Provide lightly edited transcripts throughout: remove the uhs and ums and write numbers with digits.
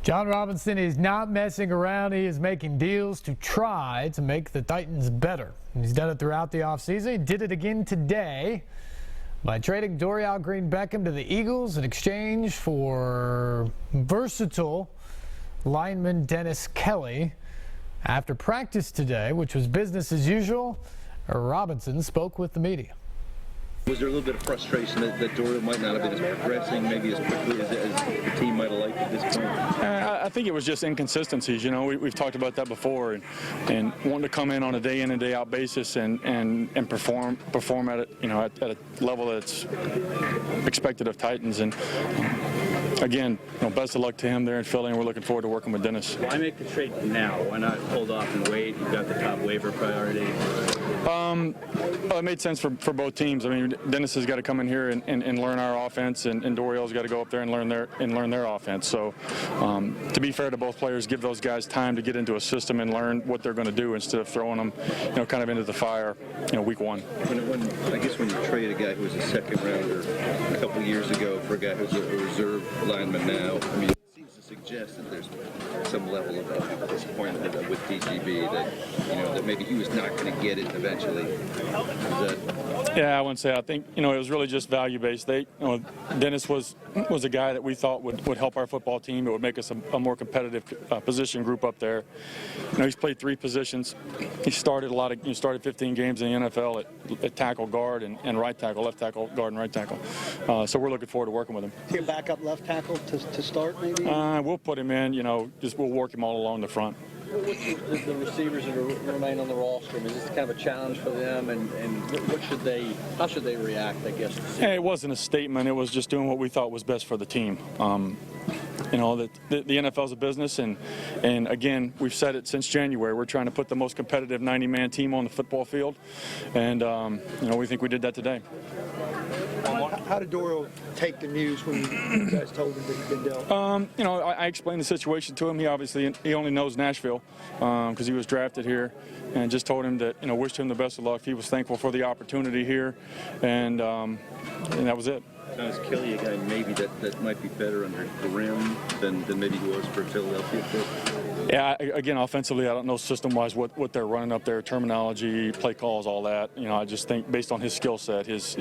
John Robinson is not messing around. He is making deals to try to make the Titans better. He's done it throughout the offseason. He did it again today by trading Dorial Green-Beckham to the Eagles in exchange for versatile lineman Dennis Kelly. After practice today, which was business as usual, Robinson spoke with the media. Was there a little bit of frustration that Dorial might not have been progressing maybe as quickly as the team might have liked at this point? I think it was just inconsistencies. You know, we've talked about that before, and wanting to come in on a day in and day out basis and perform at it, you know, at a level that's expected of Titans. And again, you know, best of luck to him there in Philly, and we're looking forward to working with Dennis. Why make the trade now? Why not hold off and wait? You've got the top waiver priority. Well, it made sense for both teams. I mean, Dennis has got to come in here and learn our offense, and Dorial's got to go up there and learn their offense. So, to be fair to both players, give those guys time to get into a system and learn what they're going to do instead of throwing them, you know, kind of into the fire, you know, week one. I guess when you trade a guy who was a second rounder a couple of years ago for a guy who's a reserve lineman now, I mean, it seems to suggest that there's some level of disappointment with DGB that, you know, that maybe he was not going to get it eventually. Yeah, I wouldn't say. I think, you know, it was really just value-based. Dennis was a guy that we thought would help our football team. It would make us a more competitive position group up there. You know, he's played 3 positions. He started started 15 games in the NFL at tackle, guard, and right tackle, left tackle, guard, and right tackle. So we're looking forward to working with him. Is he a backup left tackle to start, maybe? We'll put him in. You know, we'll work him all along the front. The receivers that remain on the roster, is this kind of a challenge for them, and how should they react, I guess? Hey, it wasn't a statement. It was just doing what we thought was best for the team. You know, the NFL's a business, and again, we've said it since January. We're trying to put the most competitive 90-man team on the football field, and you know, we think we did that today. How did Dorial take the news when you guys told him that he'd been dealt? You know, I explained the situation to him. He only knows Nashville because he was drafted here, and just told him that, you know, wished him the best of luck. He was thankful for the opportunity here, and that was it. Now, is Kelly a guy maybe that might be better under the rim than maybe he was for Philadelphia? Yeah, again, offensively, I don't know system-wise what they're running up there, terminology, play calls, all that. You know, I just think based on his skill set, he's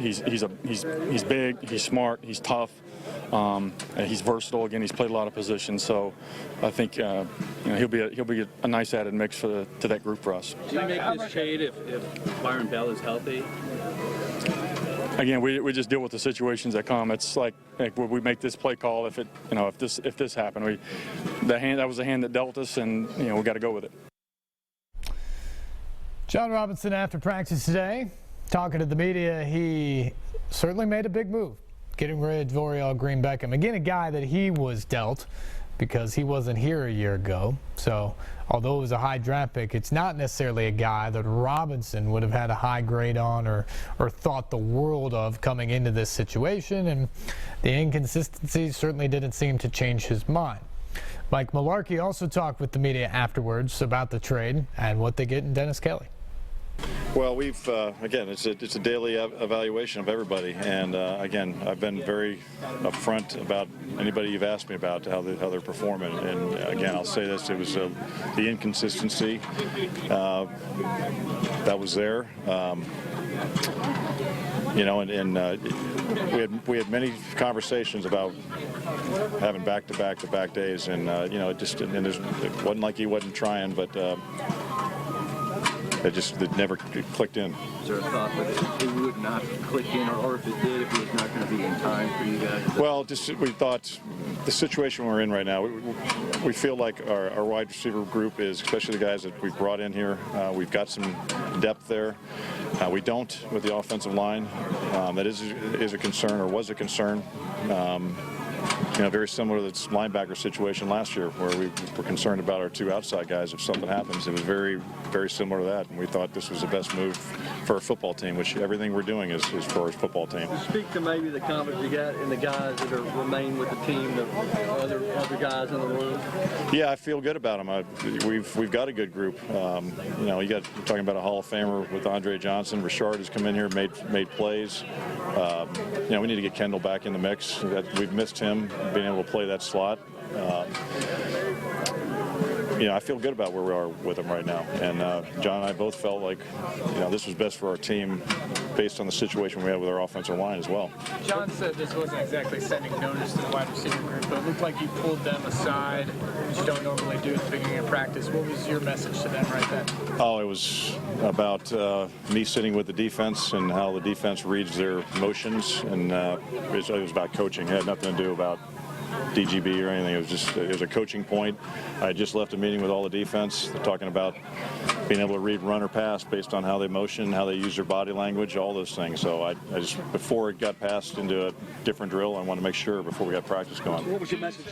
big, he's smart, he's tough, and he's versatile. Again, he's played a lot of positions, so I think you know, he'll be a nice added mix to that group for us. Do you make this trade if Byron Bell is healthy? Again, we just deal with the situations that come. It's like we make this play call if this happened. That was the hand that dealt us, and you know, we got to go with it. John Robinson, after practice today, talking to the media, he certainly made a big move, getting rid of Dorial Green-Beckham. Again, a guy that he was dealt because he wasn't here a year ago. So although it was a high draft pick, it's not necessarily a guy that Robinson would have had a high grade on or thought the world of coming into this situation. And the inconsistencies certainly didn't seem to change his mind. Mike Mularkey also talked with the media afterwards about the trade and what they get in Dennis Kelly. Well, we've again, it's a daily evaluation of everybody, and again, I've been very upfront about anybody you've asked me about how they're performing, and again, I'll say this: it was the inconsistency that was there. You know, and we had many conversations about having back-to-back days, and you know, it wasn't like he wasn't trying, but. It never clicked in. Is there a thought that it would not click in, or if it did, if it was not going to be in time for you guys? Well, we thought the situation we're in right now, we feel like our wide receiver group is, especially the guys that we've brought in here, we've got some depth there. We don't with the offensive line. That is a concern, or was a concern. You know, very similar to this linebacker situation last year, where we were concerned about our 2 outside guys if something happens. It was very, very similar to that, and we thought this was the best move for our football team, which everything we're doing is for our football team. Speak to maybe the confidence you got in the guys that remain with the team, the other guys in the room. Yeah, I feel good about them. We've got a good group. You know, you're talking about a Hall of Famer with Andre Johnson. Richard has come in here, made plays. You know, we need to get Kendall back in the mix. We've missed him being able to play that slot. I feel good about where we are with them right now. And John and I both felt like, this was best for our team based on the situation we had with our offensive line as well. John said this wasn't exactly sending notice to the wide receiver group, but it looked like you pulled them aside, which you don't normally do at the beginning of practice. What was your message to them right then? Oh, it was about me sitting with the defense and how the defense reads their motions, and it was about coaching. It had nothing to do about DGB or anything. It was a coaching point. I had just left a meeting with all the defense. They're talking about being able to read run or pass based on how they motion, how they use their body language, all those things. So I just, before it got passed into a different drill, I wanted to make sure before we got practice going. What was your message?